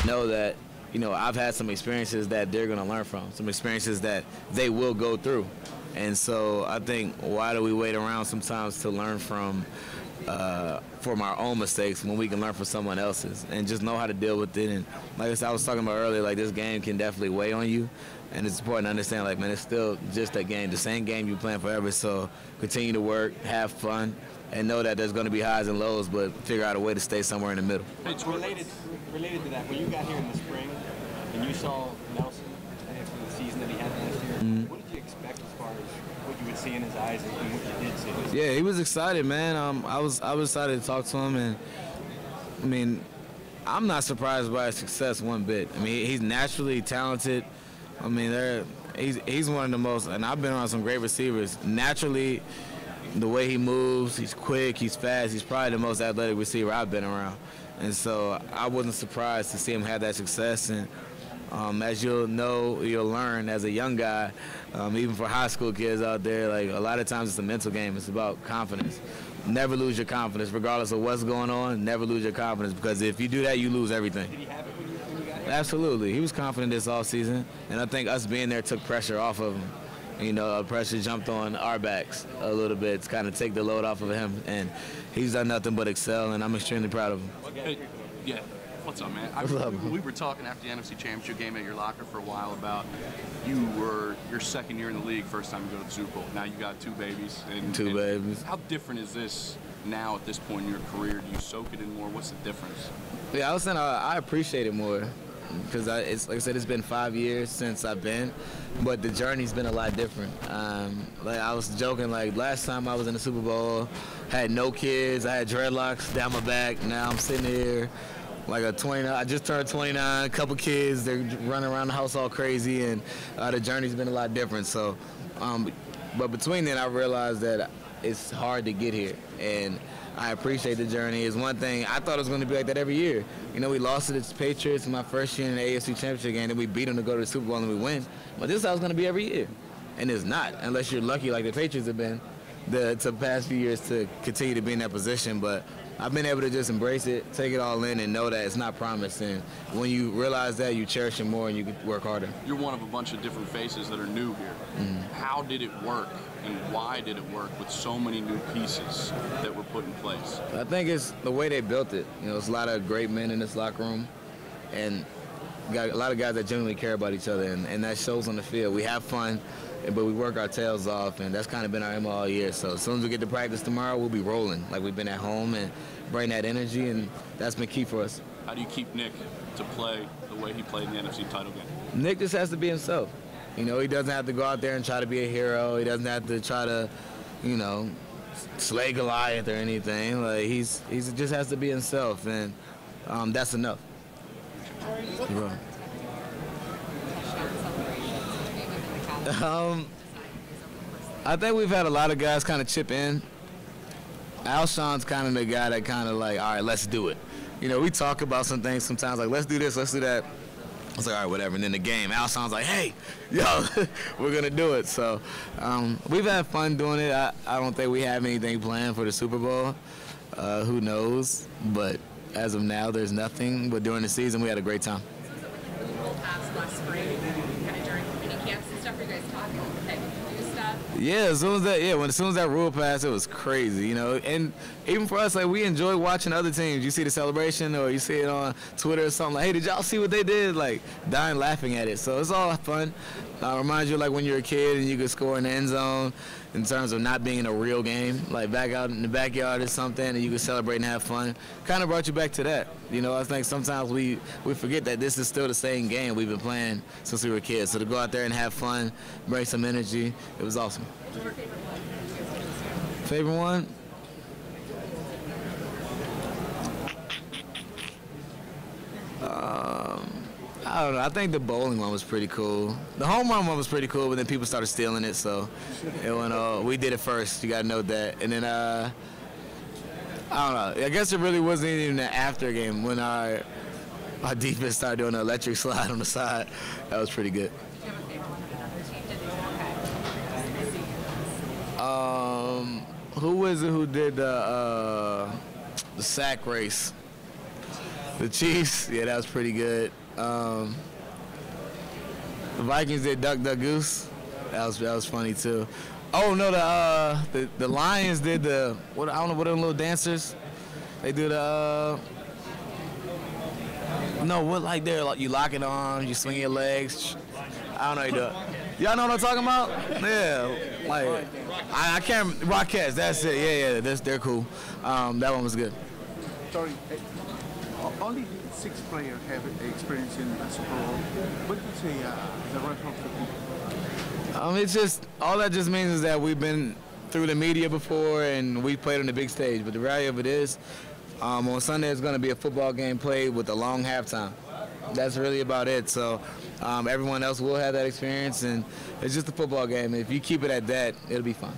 know that, you know, I've had some experiences that they're going to learn from, some experiences that they will go through. And so I think, why do we wait around sometimes to learn from our own mistakes when we can learn from someone else's, and just know how to deal with it. And like I said, I was talking about earlier, like, this game can definitely weigh on you, and it's important to understand, like, man, it's still just a game, the same game you playing forever. So continue to work, have fun, and know that there's going to be highs and lows, but figure out a way to stay somewhere in the middle. It's related to that. When you got here in the spring and you saw Nelson after the season that he had last year, what did you expect as far as what you would see in his eyes and what you did see? Yeah, he was excited, man. I was excited to talk to him, and I mean, I'm not surprised by his success one bit. I mean, he's naturally talented. I mean, he's one of the most, and I've been around some great receivers. Naturally, the way he moves, he's quick, he's fast. He's probably the most athletic receiver I've been around. And so I wasn't surprised to see him have that success. And as you'll learn as a young guy, even for high school kids out there, like, a lot of times it's a mental game. It's about confidence. Never lose your confidence, regardless of what's going on. Never lose your confidence, because if you do that, you lose everything. Did he have it when you got here? Absolutely. He was confident this offseason, and I think us being there took pressure off of him. You know, pressure jumped on our backs a little bit to kind of take the load off of him, and he's done nothing but excel, and I'm extremely proud of him. Hey, yeah. What's up, man? We were talking after the NFC Championship game at your locker for a while about your second year in the league, first time you go to the Super Bowl. Now you got two babies. Two babies. How different is this now at this point in your career? Do you soak it in more? What's the difference? Yeah, I was saying I appreciate it more, because it's like I said, it's been 5 years since I've been, but the journey's been a lot different. Like, I was joking, like, last time I was in the Super Bowl, had no kids, I had dreadlocks down my back. Now I'm sitting here like a 29. I just turned 29, a couple kids, they're running around the house all crazy, and the journey's been a lot different. So, but between then, I realized that it's hard to get here, and I appreciate the journey. It's one thing, I thought it was going to be like that every year. You know, we lost to the Patriots in my first year in the AFC Championship game, and we beat them to go to the Super Bowl and we win. But this is how it's going to be every year, and it's not, unless you're lucky like the Patriots have been the past few years to continue to be in that position. But I've been able to just embrace it, take it all in, and know that it's not promised. And when you realize that, you cherish it more and you work harder. You're one of a bunch of different faces that are new here. How did it work, and why did it work with so many new pieces that were put in place? I think it's the way they built it. You know, there's a lot of great men in this locker room, and got a lot of guys that genuinely care about each other, and that shows on the field. We have fun, but we work our tails off, and that's kind of been our MO all year. So as soon as we get to practice tomorrow, we'll be rolling like we've been at home, and bring that energy, and that's been key for us. How do you keep Nick to play the way he played in the NFC title game? Nick just has to be himself. You know, he doesn't have to go out there and try to be a hero. He doesn't have to try to, you know, slay Goliath or anything. Like, he just has to be himself, and that's enough. I think we've had a lot of guys kind of chip in. Alshon's kind of the guy that kind of like, all right, let's do it. You know, we talk about some things sometimes, like, let's do this, let's do that. I was like, all right, whatever. And then the game, Alshon's like, hey, yo, we're going to do it. So we've had fun doing it. I don't think we have anything planned for the Super Bowl. Who knows? But as of now, there's nothing. But during the season, we had a great time. Last spring, kind of during mini camps and stuff, were you guys talking okay, new stuff? Yeah, as soon as that rule passed, it was crazy, you know. And even for us, like, we enjoy watching other teams. You see the celebration, or you see it on Twitter or something, like, hey, did y'all see what they did? Like, dying laughing at it. So it's all fun. Reminds you, like, when you're a kid and you could score in the end zone, in terms of not being in a real game, like back out in the backyard or something, and you could celebrate and have fun. Kind of brought you back to that. You know, I think sometimes we forget that this is still the same game we've been playing since we were kids. So to go out there and have fun, bring some energy, it was awesome. What's your favorite one? Favorite one? I don't know. I think the bowling one was pretty cool. The home run one was pretty cool, but then people started stealing it, so it went. We did it first. You gotta note that. And then I don't know. I guess it really wasn't even an after game when our defense started doing the electric slide on the side. That was pretty good. Do you have a favorite one of another team? Who was it who did the sack race? The Chiefs, yeah, that was pretty good. The Vikings did Duck Duck Goose. That was funny too. Oh no, the Lions did I don't know what are them little dancers. They do you lock it on, you swing your legs. I don't know how you do it. Y'all know what I'm talking about? Yeah, like I can't. Rockettes, that's it. Yeah, they're cool. That one was good. Sorry, only 6 players have experience in the Super Bowl. What do you say the rest of the people? It's just all that just means is that we've been through the media before and we played on the big stage. But the reality of it is, on Sunday it's going to be a football game played with a long halftime. That's really about it. So everyone else will have that experience, and it's just a football game. If you keep it at that, it'll be fun.